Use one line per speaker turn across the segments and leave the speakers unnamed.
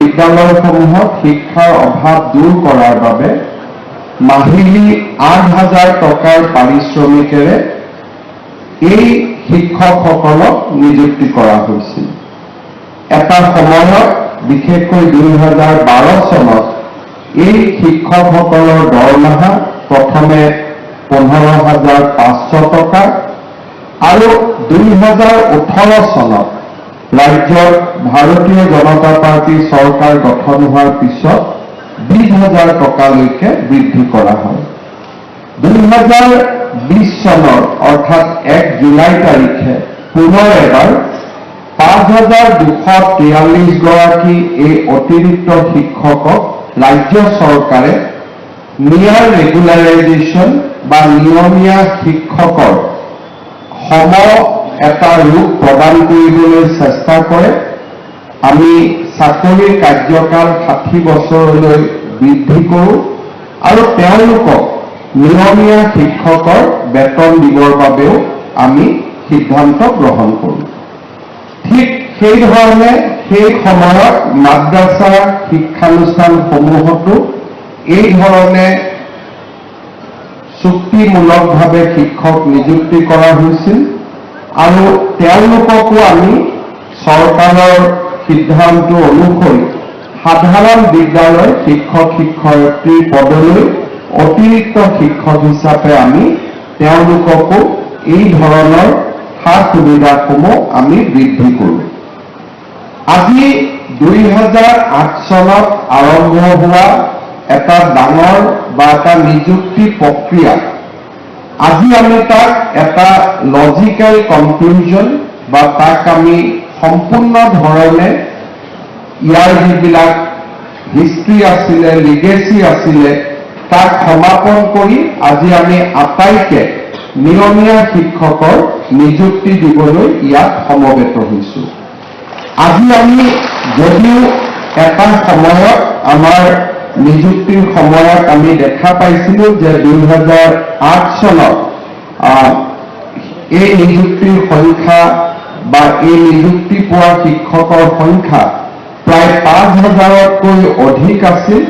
বিদ্যালয়সমূহত শিক্ষাৰ অভাৱ দূৰ কৰাৰ বাবে মাহিলী ৮,০০০ টকাৰ পাৰিশ্ৰমিকেৰে এই শিক্ষকসকলক নিযুক্তি কৰা হৈছিল। এটা সময়ত বিশেষকৈ ২০১২ চনত এই শিক্ষকসকলৰ দৰমহা প্ৰথমে ১৫,৫০০ টকা আৰু ২০১৮ চনত ৰাজ্যত ভাৰতীয় জনতা পাৰ্টি চৰকাৰ গঠন হোৱাৰ পিছত ২০,০০০ টকালৈকে বৃদ্ধি কৰা হয়। ২০২০ চনৰ অৰ্থাৎ ১ জুলাই তাৰিখে পুনৰ এবাৰ ৫,২৪৩ গৰাকী এই অতিৰিক্ত শিক্ষকক ৰাজ্য চৰকাৰে নিয়াৰ ৰেগুলাৰাইজেশ্যন বা নিয়মীয়া শিক্ষকৰ সম এটা ৰূপ প্ৰদান কৰিবলৈ চেষ্টা কৰে। আমি চাকৰিৰ কাৰ্যকাল ৬০ বছৰলৈ বৃদ্ধি কৰোঁ আৰু তেওঁলোকক নিয়মীয়া শিক্ষকৰ বেতন দিবৰ বাবেও আমি সিদ্ধান্ত গ্ৰহণ কৰোঁ। ঠিক সেইধৰণে সেই সময়ত মাদ্ৰাছা শিক্ষানুষ্ঠানসমূহতো এই ধৰণে চুক্তিমূলকভাৱে শিক্ষক নিযুক্তি কৰা হৈছিল আৰু তেওঁলোককো আমি চৰকাৰৰ সিদ্ধান্ত অনুসৰি সাধাৰণ বিদ্যালয় শিক্ষক-শিক্ষয়িত্ৰীৰ পদলৈ অতিৰিক্ত শিক্ষক হিচাপে আমি তেওঁলোককো এই ধৰণৰ সা-সুবিধাসমূহ আমি বৃদ্ধি কৰোঁ। আজি ২০০৮ চনত আৰম্ভ হোৱা এটা ডাঙৰ বা এটা নিযুক্তি প্ৰক্ৰিয়া আজি আমি তাক এটা লজিকেল কনক্লুজন বা তাক আমি সম্পূৰ্ণ ধৰণে ইয়াৰ যিবিলাক হিষ্ট্ৰী আছিলে, লিগেচি আছিলে, তাক সমাপন কৰি আজি আমি আটাইকে নিয়মীয়া শিক্ষকৰ নিযুক্তি দিবলৈ ইয়াত সমবেত হৈছোঁ। আজি আমি যদিও এটা সময়ত আমাৰ নিযুক্তিৰ সময়ত আমি দেখা পাইছিলোঁ যে ২০০৮ চনত এই নিযুক্তিৰ সংখ্যা বা এই নিযুক্তি পোৱা শিক্ষকৰ সংখ্যা প্ৰায় ৫,০০০তকৈ অধিক আছিল,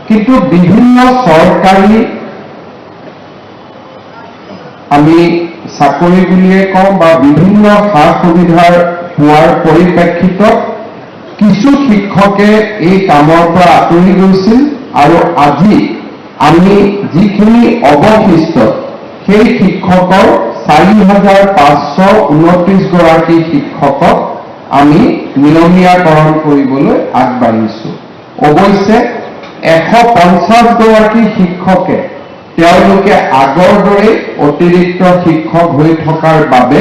কিন্তু বিভিন্ন চৰকাৰী আমি চাকৰি বুলিয়ে কওঁ বা বিভিন্ন সা-সুবিধাৰ পোৱাৰ পৰিপ্ৰেক্ষিতত কিছু শিক্ষকে এই কামৰ পৰা আঁতৰি গৈছিল আৰু আজি আমি যিখিনি অৱশিষ্ট সেই শিক্ষকৰ ৪,৫২৯ গৰাকী শিক্ষকক আমি নিয়মীয়াকৰণ কৰিবলৈ আগবাঢ়িছোঁ। অৱশ্যে ১৫০ গৰাকী শিক্ষকে তেওঁলোকে আগৰ দৰে অতিৰিক্ত শিক্ষক হৈ থকাৰ বাবে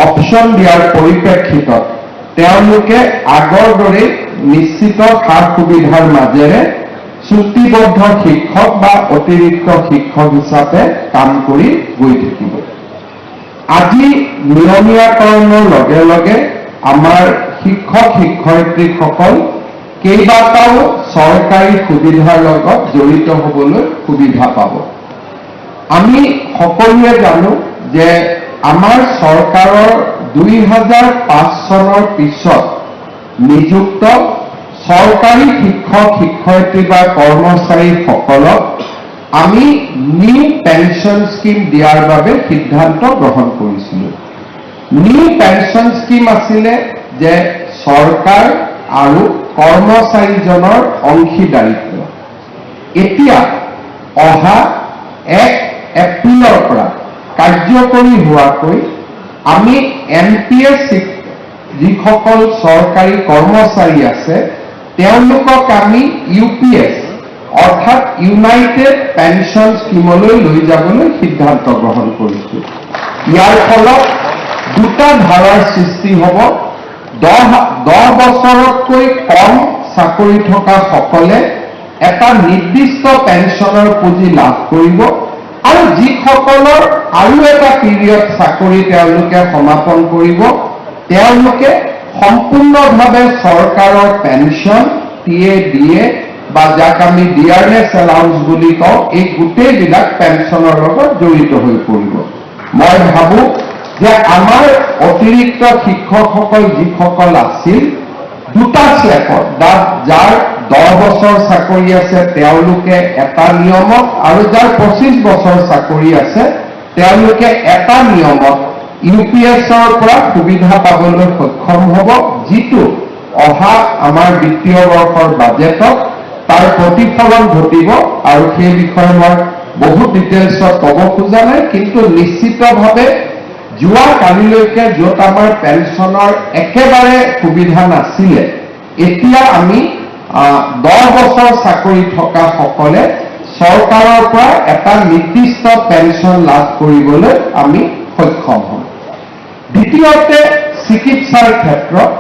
অপশ্যন দিয়াৰ পৰিপ্ৰেক্ষিতত তেওঁলোকে আগৰ দৰে নিশ্চিত সা-সুবিধাৰ মাজেৰে চুক্তিবদ্ধ শিক্ষক বা অতিৰিক্ত শিক্ষক হিচাপে কাম কৰি গৈ থাকিব। আজি নিয়মীয়াকৰণৰ লগে লগে আমাৰ শিক্ষক-শিক্ষয়িত্ৰীসকল কেইবাটাও চৰকাৰী সুবিধাৰ লগত জড়িত হ'বলৈ সুবিধা পাব। আমি সকলোৱে জানো যে আমাৰ চৰকাৰৰ ২০০৫ চনৰ পিছত নিযুক্ত চৰকাৰী শিক্ষক-শিক্ষয়িত্ৰী বা কৰ্মচাৰীসকলক আমি নিউ পেঞ্চন স্কিম দিয়াৰ বাবে সিদ্ধান্ত গ্ৰহণ কৰিছিলোঁ। নিউ পেঞ্চন স্কিম আছিলে যে চৰকাৰ আৰু কৰ্মচাৰীজনৰ অংশীদাৰিত্ব। এতিয়া অহা ১ এপ্ৰিলৰ পৰা কাৰ্যকৰী হোৱাকৈ আমি NPS যিসকল চৰকাৰী কৰ্মচাৰী আছে তেওঁলোকক আমি UPS অৰ্থাৎ ইউনাইটেড পেঞ্চন স্কিমলৈ লৈ যাবলৈ সিদ্ধান্ত গ্ৰহণ কৰিছোঁ। ইয়াৰ ফলত দুটা ধাৰাৰ সৃষ্টি হ'ব। 10 বছৰতকৈ কম চাকৰি থকা সকলে এটা নিৰ্দিষ্ট পেঞ্চনৰ পুঁজি লাভ কৰিব আৰু যিসকলৰ আৰু এটা পিৰিয়ড চাকৰি তেওঁলোকে সমাপন কৰিব তেওঁলোকে সম্পূৰ্ণভাৱে চৰকাৰৰ পেঞ্চন PA DA বা যাক আমি ডিয়াৰনেছ এলাউন্স বুলি কওঁ এই গোটেইবিলাক পেঞ্চনৰ লগত জড়িত হৈ পৰিব। মই ভাবোঁ যে আমাৰ অতিৰিক্ত শিক্ষকসকল যিসকল আছিল দুটা স্লেপত যাৰ 10 বছৰ চাকৰি আছে তেওঁলোকে এটা নিয়মত আৰু যাৰ 25 বছৰ চাকৰি আছে তেওঁলোকে এটা নিয়মত ইউপিএছৰ পৰা সুবিধা পাবলৈ সক্ষম হ'ব, যিটো অহা আমাৰ বিত্তীয় বৰ্ষৰ বাজেটত তাৰ প্ৰতিফলন ঘটিব। আৰু সেই বিষয়ে মই বহুত ডিটেইলছত ক'ব খোজা নাই, কিন্তু নিশ্চিতভাৱে যোৱা কালিলৈকে য'ত আমাৰ পেঞ্চনৰ একেবাৰে সুবিধা নাছিলে, এতিয়া আমি 10 বছৰ চাকৰি থকা সকলে চৰকাৰৰ পৰা এটা নিৰ্দিষ্ট পেঞ্চন লাভ কৰিবলৈ আমি সক্ষম হ'ম। দ্বিতীয়তে চিকিৎসাৰ ক্ষেত্ৰত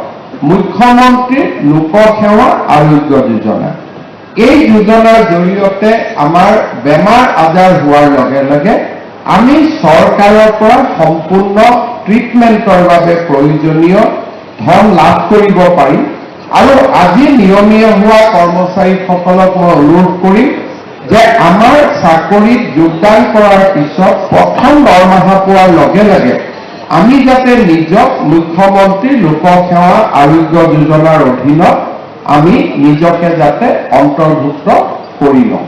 মুখ্যমন্ত্ৰীৰ লোকসেৱা আৰোগ্য যোজনা, এই যোজনাৰ জৰিয়তে আমাৰ বেমাৰ আজাৰ হোৱাৰ লগে লগে আমি চৰকাৰৰ পৰা সম্পূৰ্ণ ট্ৰিটমেণ্টৰ বাবে প্ৰয়োজনীয় ধন লাভ কৰিব পাৰিম। আৰু আজি নিয়মীয়া হোৱা কৰ্মচাৰীসকলক মই অনুৰোধ কৰিম যে আমাৰ চাকৰিত যোগদান কৰাৰ পিছত প্ৰথম দৰমহা পোৱাৰ লগে লগে আমি যাতে নিজক মুখ্যমন্ত্ৰী লোকসেৱা আৰোগ্য যোজনাৰ অধীনত আমি নিজকে যাতে অন্তৰ্ভুক্ত কৰি লওঁ।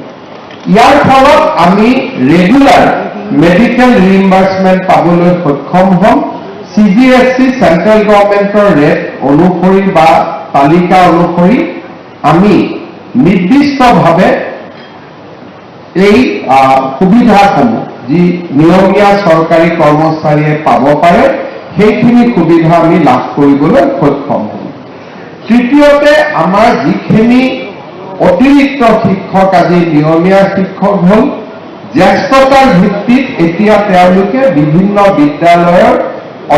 ইয়াৰ ফলত আমি ৰেগুলাৰ মেডিকেল ৰিইম্বাৰ্সমেণ্ট পাবলৈ সক্ষম হ'ম। CGST চেন্ট্ৰেল গভৰ্ণমেণ্টৰ ৰেট অনুসৰি বা তালিকা অনুসৰি আমি নিৰ্দিষ্টভাৱে এই সুবিধাসমূহ যি নিয়মীয়া চৰকাৰী কৰ্মচাৰীয়ে পাব পাৰে সেইখিনি সুবিধা আমি লাভ কৰিবলৈ সক্ষম হ'ম। তৃতীয়তে আমাৰ যিখিনি অতিৰিক্ত শিক্ষক আজি নিয়মীয়া শিক্ষক হ'ল, জ্যেষ্ঠতাৰ ভিত্তিত এতিয়া তেওঁলোকে বিভিন্ন বিদ্যালয়ৰ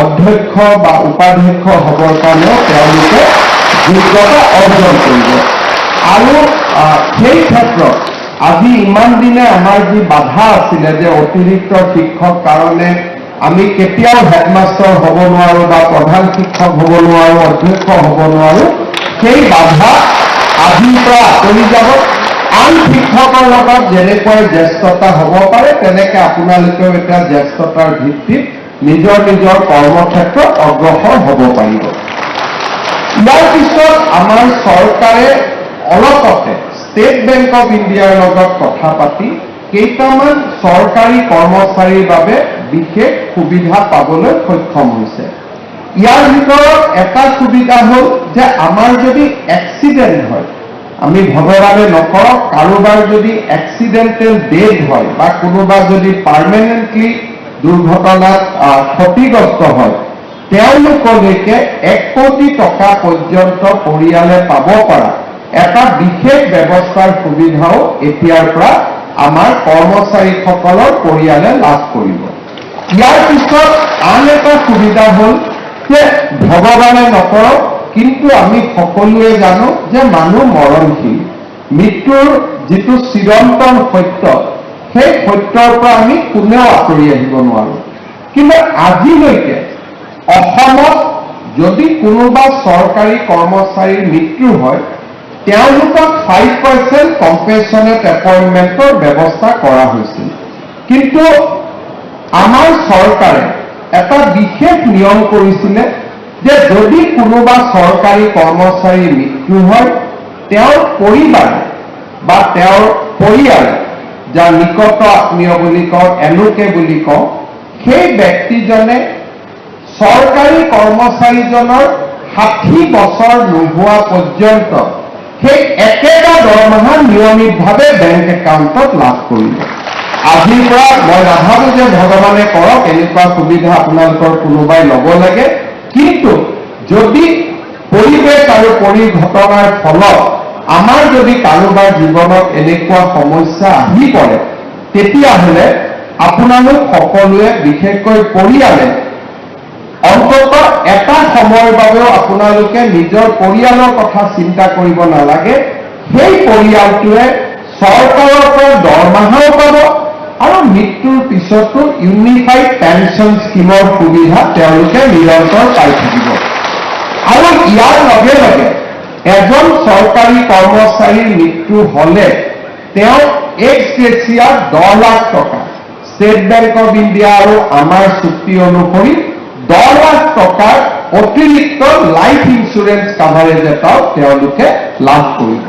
অধ্যক্ষ বা উপাধ্যক্ষ হ'বৰ কাৰণেও তেওঁলোকে যোগ্যতা অৰ্জন কৰিব। আৰু সেই ক্ষেত্ৰত আজি ইমান দিনে আমাৰ যি বাধা আছিলে যে অতিৰিক্ত শিক্ষক কাৰণে আমি কেতিয়াও হেডমাষ্টাৰ হ'ব নোৱাৰো বা প্ৰধান শিক্ষক হ'ব নোৱাৰো, অধ্যক্ষ হ'ব নোৱাৰো, সেই বাধা আজিৰ পৰা আঁতৰি যাব। আন শিক্ষকৰ লগত যেনেকৈ জ্যেষ্ঠতা হ'ব পাৰে তেনেকৈ আপোনালোকেও এতিয়া জ্যেষ্ঠতাৰ ভিত্তিত নিজৰ নিজৰ কৰ্মক্ষেত্ৰত অগ্ৰসৰ হ'ব পাৰিব। ইয়াৰ পিছত আমাৰ চৰকাৰে অলপতে ষ্টেট বেংক অফ ইণ্ডিয়াৰ লগত কথা পাতি কেইটামান চৰকাৰী কৰ্মচাৰীৰ বাবে বিশেষ সুবিধা পাবলৈ সক্ষম হৈছে। ইয়াৰ ভিতৰত এটা সুবিধা হ'ল যে আমাৰ যদি এক্সিডেণ্ট হয়, আমি ভগৱানে নকৰক কাৰোবাৰ যদি এক্সিডেণ্টেল ডেথ হয় বা কোনোবা যদি পাৰ্মানেণ্টলি দুৰ্ঘটনাত ক্ষতিগ্ৰস্ত হয়, তেওঁলোকলৈকে 1 কোটি টকা পৰ্যন্ত পৰিয়ালে পাব পৰা এটা বিশেষ ব্যৱস্থাৰ সুবিধাও এতিয়াৰ পৰা আমাৰ কৰ্মচাৰীসকলৰ পৰিয়ালে লাভ কৰিব। ইয়াৰ পিছত আন এটা সুবিধা হ'ল যে ভগৱানে নকৰক কিন্তু আমি সকলোৱে জানো যে মানুহ মৰণশীল, মৃত্যুৰ যিটো চিৰন্তন সত্য সেই সত্যৰ পৰা আমি কোনেও আঁতৰি আহিব নোৱাৰো। কিন্তু আজিলৈকে অসমত যদি কোনোবা চৰকাৰী কৰ্মচাৰীৰ মৃত্যু হয় তেওঁলোকক 5% কম্পেনচনেট এপইণ্টমেণ্টৰ ব্যৱস্থা কৰা হৈছিল। কিন্তু আমাৰ চৰকাৰে এটা বিশেষ নিয়ম কৰিছিলে যে যদি কোনোবা চৰকাৰী কৰ্মচাৰীৰ মৃত্যু হয় তেওঁৰ পৰিবাৰ বা তেওঁৰ পৰিয়াল, যাৰ নিকট আত্মীয় বুলি কওঁ, এলোকে বুলি কওঁ, সেই ব্যক্তিজনে চৰকাৰী কৰ্মচাৰীজনৰ 60 বছৰ নোহোৱা পৰ্যন্ত সেই একেটা দৰমহা নিয়মিতভাৱে বেংক একাউণ্টত লাভ কৰিব। আজিৰ পৰা মই নাভাবোঁ যে ভগৱানে কৰক এনেকুৱা সুবিধা আপোনালোকৰ কোনোবাই ল'ব লাগে, কিন্তু যদি পৰিৱেশ আৰু পৰিঘটনাৰ ফলত আমাৰ যদি কাৰোবাৰ জীৱনত এনেকুৱা সমস্যা আহি পৰে তেতিয়াহ'লে আপোনালোক সকলোৱে বিশেষকৈ পৰিয়ালে অন্তত এটা সময়ৰ বাবেও আপোনালোকে নিজৰ পৰিয়ালৰ কথা চিন্তা কৰিব নালাগে। সেই পৰিয়ালটোৱে চৰকাৰৰ পৰা দৰমহাও পাব আৰু মৃত্যুৰ পিছতো ইউনিফাইড পেঞ্চন স্কিমৰ সুবিধা তেওঁলোকে নিৰন্তৰ পাই থাকিব। আৰু ইয়াৰ লগে লগে এজন চৰকাৰী কৰ্মচাৰীৰ মৃত্যু হ'লে তেওঁ এক্স গ্ৰেচিয়া 10 লাখ টকা ষ্টেট বেংক অফ ইণ্ডিয়া আৰু আমাৰ চুক্তি অনুসৰি 10 লাখ টকাৰ অতিৰিক্ত লাইফ ইন্সুৰেন্স কাভাৰেজ এটাও তেওঁলোকে লাভ কৰিব।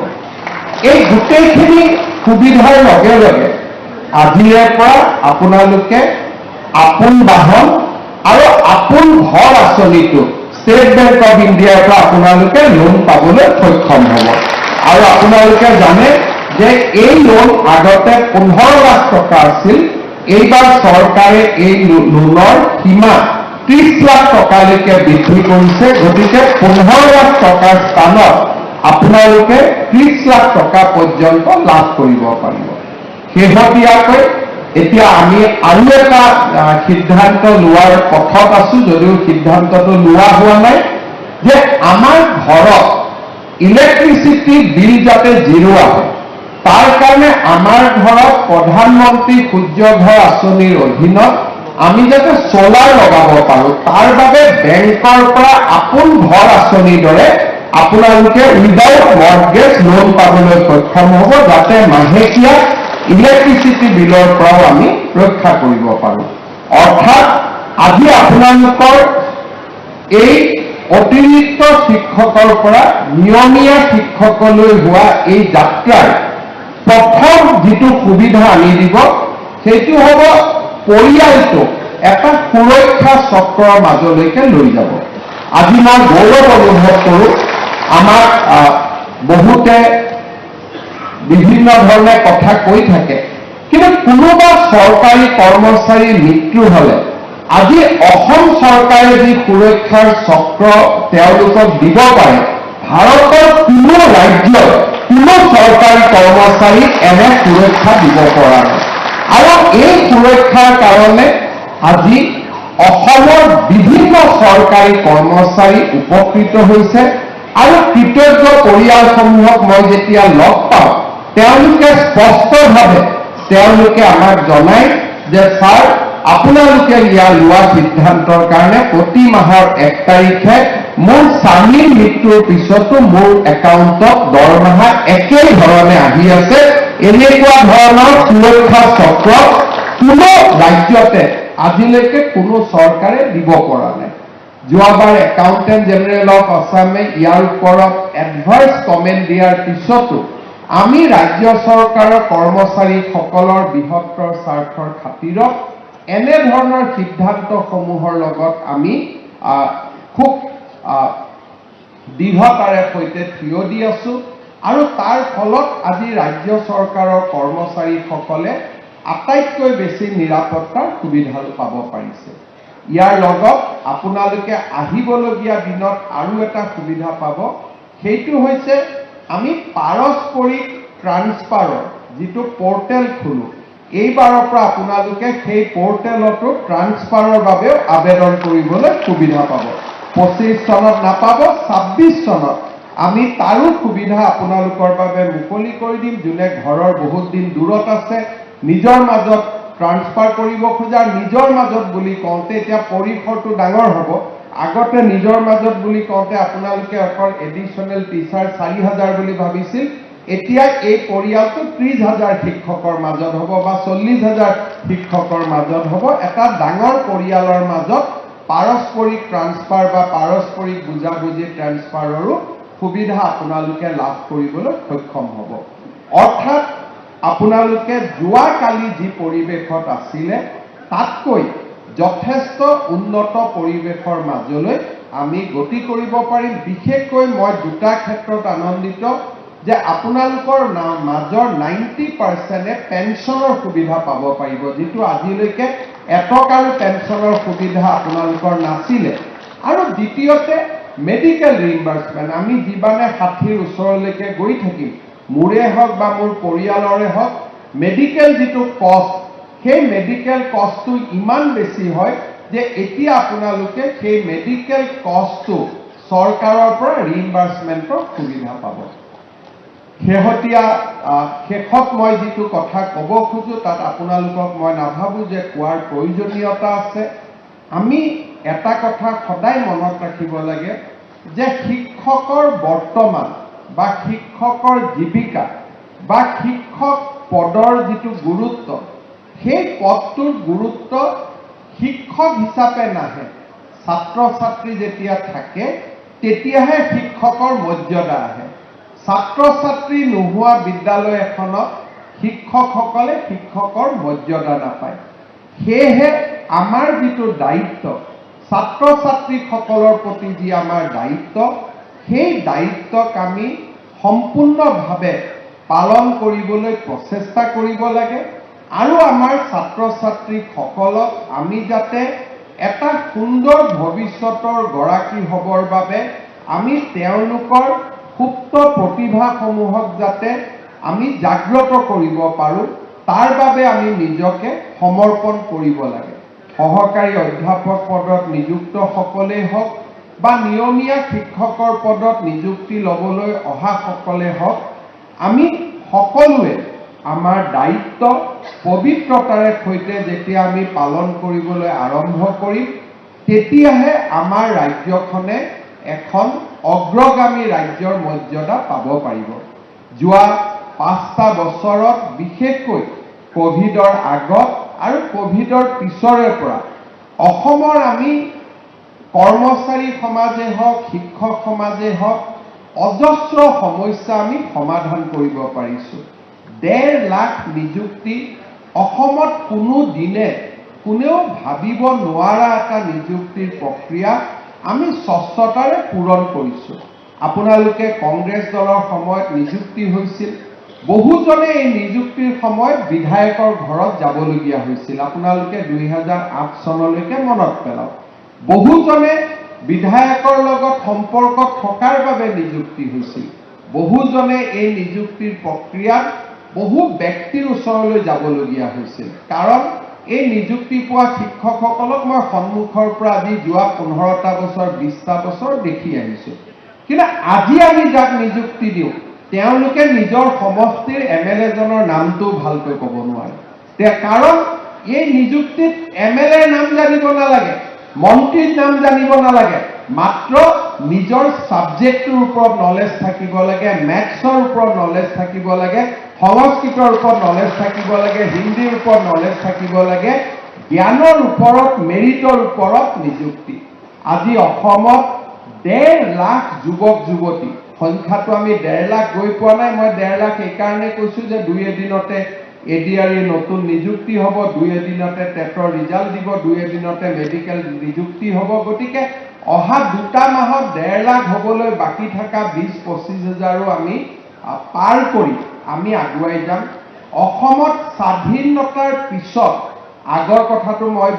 এই গোটেইখিনি সুবিধাৰ লগে লগে আজিৰে পৰা আপোনালোকে আপোন বাহন আৰু আপোন ঘৰ আঁচনিটো ষ্টেট বেংক অফ ইণ্ডিয়াৰ পৰা আপোনালোকে লোন পাবলৈ সক্ষম হ'ব। আৰু আপোনালোকে জানে যে এই লোন আগতে 15 লাখ টকা আছিল, এইবাৰ চৰকাৰে এই লোনৰ সীমা 30 লাখ টকালৈকে বৃদ্ধি কৰিছে। গতিকে 15 লাখ টকাৰ স্থানত আপোনালোকে 30 লাখ টকা পৰ্যন্ত লাভ কৰিব পাৰিব। শেহতীয়াকৈ এতিয়া আমি আৰু এটা সিদ্ধান্ত লোৱাৰ পথত আছো, যদিও সিদ্ধান্তটো লোৱা হোৱা নাই, যে আমাৰ ঘৰত ইলেক্ট্ৰিচিটি বিল যাতে জিৰ' আহে, তাৰ কাৰণে আমাৰ ঘৰত প্ৰধানমন্ত্ৰী সূৰ্য ঘৰ আঁচনিৰ অধীনত আমি যাতে সোলাৰ লগাব পাৰোঁ, তাৰ বাবে বেংকৰ পৰা আপোন ঘৰ আঁচনিৰ দৰে আপোনালোকে উইদাউট মৰ্টগেজ লোন পাবলৈ সক্ষম হ'ব, যাতে মাহেকীয়া ইলেক্ট্ৰিচিটি বিলৰ পৰাও আমি ৰক্ষা কৰিব পাৰোঁ। অৰ্থাৎ আজি আপোনালোকৰ এই অতিৰিক্ত শিক্ষকৰ পৰা নিয়মীয়া শিক্ষকলৈ হোৱা এই যাত্ৰাৰ প্ৰথম যিটো সুবিধা আনি দিব, সেইটো হ'ব পৰিয়ালটোক এটা সুৰক্ষা চক্ৰৰ মাজলৈকে লৈ যাব। আজি মই গৌৰৱ অনুভৱ কৰোঁ, আমাক বহুতে বিভিন্ন ধৰণে কথা কৈ থাকে, কিন্তু কোনোবা চৰকাৰী কৰ্মচাৰীৰ মৃত্যু হ'লে আজি অসম চৰকাৰে যি সুৰক্ষাৰ চক্ৰ তেওঁলোকক দিব পাৰে, ভাৰতৰ কোনো ৰাজ্যৰ কোনো চৰকাৰী কৰ্মচাৰী এনে সুৰক্ষা দিব পৰা নাই। আৰু এই সুৰক্ষাৰ কাৰণে আজি অসমৰ বিভিন্ন চৰকাৰী কৰ্মচাৰী উপকৃত হৈছে। আৰু কৃতজ্ঞ পৰিয়ালসমূহক মই যেতিয়া লগ পাওঁ, তেওঁলোকে স্পষ্টভাৱে তেওঁলোকে আমাক জনায় যে ছাৰ, আপোনালোকে লোৱা সিদ্ধান্তৰ কাৰণে প্ৰতি মাহৰ 1 তাৰিখে মোৰ স্বামীৰ মৃত্যুৰ পিছতো মোৰ একাউণ্টত দৰমহা একেই ধৰণে আহি আছে। এনেকুৱা ধৰণৰ সুৰক্ষা চক্ৰ কোনো ৰাজ্যতে আজিলৈকে কোনো চৰকাৰে দিব পৰা নাই। যোৱাবাৰ একাউণ্টেণ্ট জেনেৰেল অফ আছামে ইয়াৰ ওপৰত এডভাইচ কমেণ্ট দিয়াৰ পিছতো আমি ৰাজ্য চৰকাৰৰ কৰ্মচাৰীসকলৰ বৃহত্তৰ স্বাৰ্থৰ খাতিৰত এনে ধৰণৰ সিদ্ধান্তসমূহৰ লগত আমি খুব দৃঢ়তাৰে সৈতে থিয় দি আছো। আৰু তাৰ ফলত আজি ৰাজ্য চৰকাৰৰ কৰ্মচাৰীসকলে আটাইতকৈ বেছি নিৰাপত্তাৰ সুবিধা পাব পাৰিছে। ইয়াৰ লগত আপোনালোকে আহিবলগীয়া দিনত আৰু এটা সুবিধা পাব, সেইটো হৈছে আমি পাৰস্পৰিক ট্ৰান্সফাৰৰ যিটো পৰ্টেল খোলো, এইবাৰৰ পৰা আপোনালোকে সেই পৰ্টেলতো ট্ৰান্সফাৰৰ বাবেও আবেদন কৰিবলৈ সুবিধা পাব। 25 চনত নাপাব, 26 চনত আমি তাৰো সুবিধা আপোনালোকৰ বাবে মুকলি কৰি দিম। যোনে ঘৰৰ বহুত দিন দূৰত আছে, নিজৰ মাজত ট্ৰান্সফাৰ কৰিব খোজা, নিজৰ মাজত বুলি কওঁতে এতিয়া পৰিসৰটো ডাঙৰ হ'ব। আগতে নিজৰ মাজত বুলি কওঁতে আপোনালোকে অকল এডিশ্যনেল টিচাৰ 4,000 বুলি ভাবিছিল, এতিয়া এই পৰিয়ালটো 30,000 শিক্ষকৰ মাজত হ'ব বা 40,000 শিক্ষকৰ মাজত হ'ব। এটা ডাঙৰ পৰিয়ালৰ মাজত পাৰস্পৰিক ট্ৰান্সফাৰ বা পাৰস্পৰিক বুজাবুজি ট্ৰান্সফাৰৰো সুবিধা আপোনালোকে লাভ কৰিবলৈ সক্ষম হ'ব। অৰ্থাৎ আপোনালোকে যোৱাকালি যি পৰিৱেশত আছিলে তাতকৈ যথেষ্ট উন্নত পৰিৱেশৰ মাজলৈ আমি গতি কৰিব পাৰিম। বিশেষকৈ মই দুটা ক্ষেত্ৰত আনন্দিত যে আপোনালোকৰ মাজৰ 90%এ পেঞ্চনৰ সুবিধা পাব পাৰিব, যিটো আজিলৈকে এটকাৰো পেঞ্চনৰ সুবিধা আপোনালোকৰ নাছিলে। আৰু দ্বিতীয়তে মেডিকেল ৰিইম্বাৰ্সমেণ্ট, আমি যিমানে 60ৰ ওচৰলৈকে গৈ থাকিম, মোৰে হওক বা মোৰ পৰিয়ালৰে হওক, মেডিকেল যিটো কষ্ট, সেই মেডিকেল কষ্টটো ইমান বেছি হয় যে এতিয়া আপোনালোকে সেই মেডিকেল কষ্টটো চৰকাৰৰ পৰা ৰিইম্বাৰ্সমেণ্টৰ সুবিধা পাব। শেষত মই যিটো কথা ক'ব খোজো তাত আপোনালোকক মই নাভাবোঁ যে কোৱাৰ প্ৰয়োজনীয়তা আছে। আমি এটা কথা সদায় মনত ৰাখিব লাগে যে শিক্ষকৰ বৰ্তমান বা শিক্ষকৰ জীৱিকা বা শিক্ষক পদৰ যিটো গুৰুত্ব, সেই পদটোৰ গুৰুত্ব শিক্ষক হিচাপে নাহে, ছাত্ৰ ছাত্ৰী যেতিয়া থাকে তেতিয়াহে শিক্ষকৰ মৰ্যাদা আহে। ছাত্ৰ ছাত্ৰী নোহোৱা বিদ্যালয় এখনত শিক্ষকসকলে শিক্ষকৰ মৰ্যাদা নাপায়। সেয়েহে আমাৰ যিটো দায়িত্ব, ছাত্ৰ ছাত্ৰীসকলৰ প্ৰতি যি আমাৰ দায়িত্ব, সেই দায়িত্বক আমি সম্পূৰ্ণভাৱে পালন কৰিবলৈ প্ৰচেষ্টা কৰিব লাগে আৰু আমাৰ ছাত্ৰ ছাত্ৰীসকলক আমি যাতে এটা সুন্দৰ ভৱিষ্যতৰ গৰাকী হ'বৰ বাবে আমি তেওঁলোকৰ সুপ্ত প্ৰতিভাসমূহক যাতে আমি জাগ্ৰত কৰিব পাৰোঁ, তাৰ বাবে আমি নিজকে সমৰ্পণ কৰিব লাগে। সহকাৰী অধ্যাপক পদত নিযুক্ত সকলেই হওক বা নিয়মীয়া শিক্ষকৰ পদত নিযুক্তি ল'বলৈ অহা সকলে হওক, আমি সকলোৱে আমাৰ দায়িত্ব পবিত্ৰতাৰে সৈতে যেতিয়া আমি পালন কৰিবলৈ আৰম্ভ কৰিম, তেতিয়াহে আমাৰ ৰাজ্যখনে এখন অগ্ৰগামী ৰাজ্যৰ মৰ্যাদা পাব পাৰিব। যোৱা 5টা বছৰত বিশেষকৈ কোভিডৰ আগত আৰু কোভিডৰ পিছৰে পৰা অসমৰ আমি কৰ্মচাৰী সমাজে হওক, শিক্ষক সমাজে হওক, অজস্ৰ সমস্যা আমি সমাধান কৰিব পাৰিছোঁ। 1.5 লাখ নিযুক্তি অসমত কোনো দিনে কোনেও ভাবিব নোৱাৰা এটা নিযুক্তিৰ প্ৰক্ৰিয়া আমি স্বচ্ছতাৰে পূৰণ কৰিছোঁ। আপোনালোকে কংগ্ৰেছ দলৰ সময়ত নিযুক্তি হৈছিল, বহুজনে এই নিযুক্তিৰ সময়ত বিধায়কৰ ঘৰত যাবলগীয়া হৈছিল। আপোনালোকে 2008 চনলৈকে মনত পেলাওক। বহুজনে বিধায়কৰ লগত সম্পৰ্ক থকাৰ বাবে নিযুক্তি হৈছিল। বহুজনে এই নিযুক্তিৰ প্ৰক্ৰিয়াত বহু ব্যক্তিৰ ওচৰলৈ যাবলগীয়া হৈছিল, কাৰণ এই নিযুক্তি পোৱা শিক্ষকসকলক মই সন্মুখৰ পৰা আজি যোৱা 15টা বছৰ 20টা বছৰ দেখি আহিছোঁ। কিন্তু আজি আমি যাক নিযুক্তি দিওঁ, তেওঁলোকে নিজৰ সমষ্টিৰ MLA জনৰ নামটোও ভালকৈ ক'ব নোৱাৰে। কাৰণ এই নিযুক্তিত MLA নাম জানিব নালাগে, মন্ত্ৰীৰ নাম জানিব নালাগে, মাত্ৰ নিজৰ ছাবজেক্টৰ ওপৰত নলেজ থাকিব লাগে, মেথছৰ ওপৰত নলেজ থাকিব লাগে, সংস্কৃতৰ ওপৰত নলেজ থাকিব লাগে, হিন্দীৰ ওপৰত নলেজ থাকিব লাগে, জ্ঞানৰ ওপৰত, মেৰিটৰ ওপৰত নিযুক্তি। আজি অসমত 1.5 লাখ যুৱক যুৱতী, সংখ্যাটো আমি 1.5 লাখ গৈ পোৱা নাই। মই 1.5 লাখ এইকাৰণে কৈছোঁ যে 2 এদিনতে ADR নতুন নিযুক্তি হ'ব, 2 এদিনতে টেটৰ ৰিজাল্ট দিব, 2 এদিনতে মেডিকেল নিযুক্তি হ'ব। গতিকে অহা 2টা মাহত 1.5 লাখ হ'বলৈ বাকী থকা 20-25 হাজাৰো আমি পাৰ কৰি আমি আগুৱাই যাম। অসমত স্বাধীনতাৰ পিছত আগৰ কথাটো মই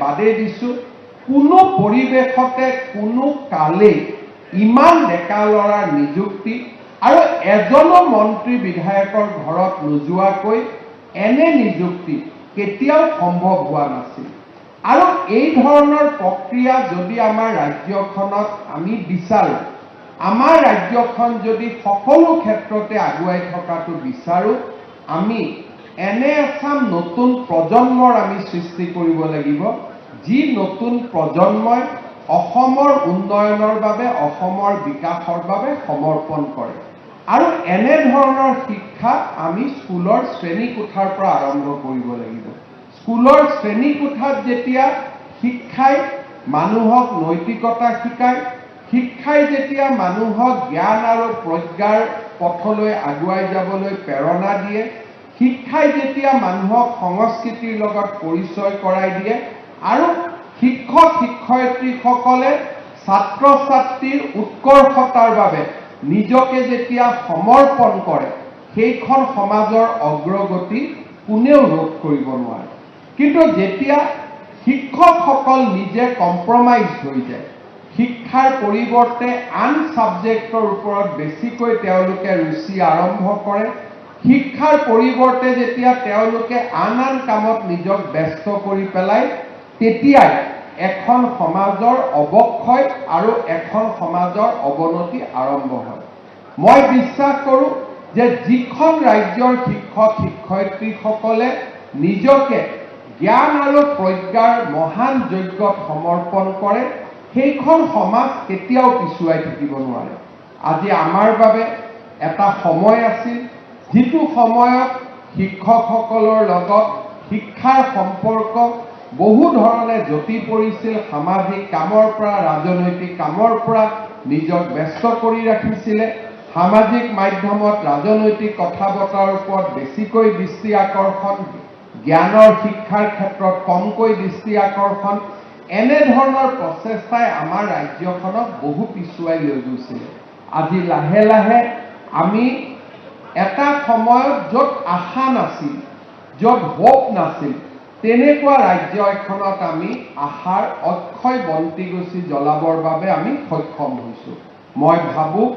বাদেই দিছোঁ, কোনো পৰিৱেশতে কোনো কালেই ইমান ডেকা ল'ৰাৰ নিযুক্তি আৰু এজনো মন্ত্ৰী বিধায়কৰ ঘৰত নোযোৱাকৈ এনে নিযুক্তি কেতিয়াও সম্ভৱ হোৱা নাছিল। আৰু এই ধৰণৰ প্ৰক্ৰিয়া যদি আমাৰ ৰাজ্যখনত আমি বিচাৰোঁ, আমাৰ ৰাজ্যখন যদি সকলো ক্ষেত্ৰতে আগুৱাই থকাটো বিচাৰোঁ, আমি এনে এচাম নতুন প্ৰজন্মৰ আমি সৃষ্টি কৰিব লাগিব, যি নতুন প্ৰজন্মই অসমৰ উন্নয়নৰ বাবে, অসমৰ বিকাশৰ বাবে সমৰ্পণ কৰে। আৰু এনে ধৰণৰ শিক্ষা আমি স্কুলৰ শ্ৰেণীকোঠাৰ পৰা আৰম্ভ কৰিব লাগিব। স্কুলৰ শ্ৰেণীকোঠাত যেতিয়া শিক্ষাই মানুহক নৈতিকতা শিকায়, শিক্ষাই যেতিয়া মানুহক জ্ঞান আৰু প্ৰজ্ঞাৰ পথলৈ আগুৱাই যাবলৈ প্ৰেৰণা দিয়ে, শিক্ষাই যেতিয়া মানুহক সংস্কৃতিৰ লগত পৰিচয় কৰাই দিয়ে আৰু শিক্ষক শিক্ষয়িত্ৰীসকলে ছাত্ৰ ছাত্ৰীৰ উৎকৰ্ষতাৰ বাবে নিজকে যেতিয়া সমৰ্পণ কৰে, সেইখন সমাজৰ অগ্ৰগতি কোনেও ৰোধ কৰিব নোৱাৰে। কিন্তু যেতিয়া শিক্ষকসকল নিজে কম্প্ৰমাইজ হৈ যায়, শিক্ষাৰ পৰিৱৰ্তে আন ছাবজেক্টৰ ওপৰত বেছিকৈ তেওঁলোকে ৰুচি আৰম্ভ কৰে, শিক্ষাৰ পৰিৱৰ্তে যেতিয়া তেওঁলোকে আন আন কামত নিজক ব্যস্ত কৰি পেলায়, তেতিয়াই এখন সমাজৰ অৱক্ষয় আৰু এখন সমাজৰ অৱনতি আৰম্ভ হয়। মই বিশ্বাস কৰোঁ যে যিখন ৰাজ্যৰ শিক্ষক শিক্ষয়িত্ৰীসকলে নিজকে জ্ঞান আৰু প্ৰজ্ঞাৰ মহান যজ্ঞত সমৰ্পণ কৰে, সেইখন সমাজ কেতিয়াও পিছুৱাই থাকিব নোৱাৰে। আজি আমাৰ বাবে এটা সময় আছিল, যিটো সময়ত শিক্ষকসকলৰ লগত শিক্ষাৰ সম্পৰ্ক বহু ধৰণে জতি পৰিছিল, সামাজিক কামৰ পৰা ৰাজনৈতিক কামৰ পৰা নিজক ব্যস্ত কৰি ৰাখিছিলে। সামাজিক মাধ্যমত ৰাজনৈতিক কথা বতৰাৰ ওপৰত বেছিকৈ দৃষ্টি আকৰ্ষণ, জ্ঞানৰ শিক্ষাৰ ক্ষেত্ৰত কমকৈ দৃষ্টি আকৰ্ষণ, এনেধৰণৰ প্ৰচেষ্টাই আমাৰ ৰাজ্যখনক বহু পিছুৱাই লৈ গৈছিলে। আজি লাহে লাহে আমি এটা সময়ত য'ত আশা নাছিল, য'ত হোপ নাছিল, তেনেকুৱা ৰাজ্য এখনত আমি আশাৰ অক্ষয় বন্তিগছি জ্বলাবৰ বাবে আমি সক্ষম হৈছোঁ। মই ভাবোঁ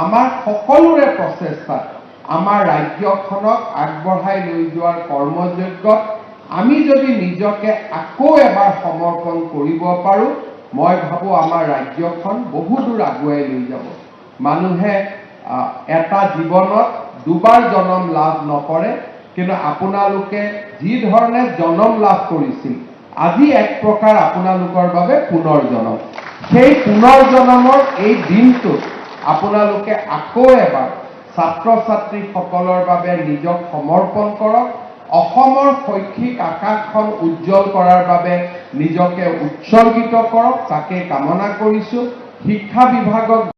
আমাৰ সকলোৰে প্ৰচেষ্টাত আমাৰ ৰাজ্যখনক আগবঢ়াই লৈ যোৱাৰ কৰ্মযজ্ঞত আমি যদি নিজকে আকৌ এবাৰ সমৰ্পণ কৰিব পাৰোঁ, মই ভাবোঁ আমাৰ ৰাজ্যখন বহু দূৰ আগুৱাই লৈ যাব। মানুহে এটা জীৱনত দুবাৰ জন্ম লাভ নকৰে, কিন্তু আপোনালোকে যি ধৰণে জন্ম লাভ কৰিছিল, আজি এক প্ৰকাৰ আপোনালোকৰ বাবে পুনৰ জন্ম। সেই পুনৰ জন্মৰ এই দিনটোত আপোনালোকে আকৌ এবাৰ ছাত্ৰ ছাত্ৰীসকলৰ বাবে নিজক সমৰ্পণ কৰক। অসমৰ শৈক্ষিক আকাশখন উজ্জ্বল কৰাৰ বাবে নিজকে উৎসৰ্গিত কৰক, তাকে কামনা কৰিছোঁ। শিক্ষা বিভাগক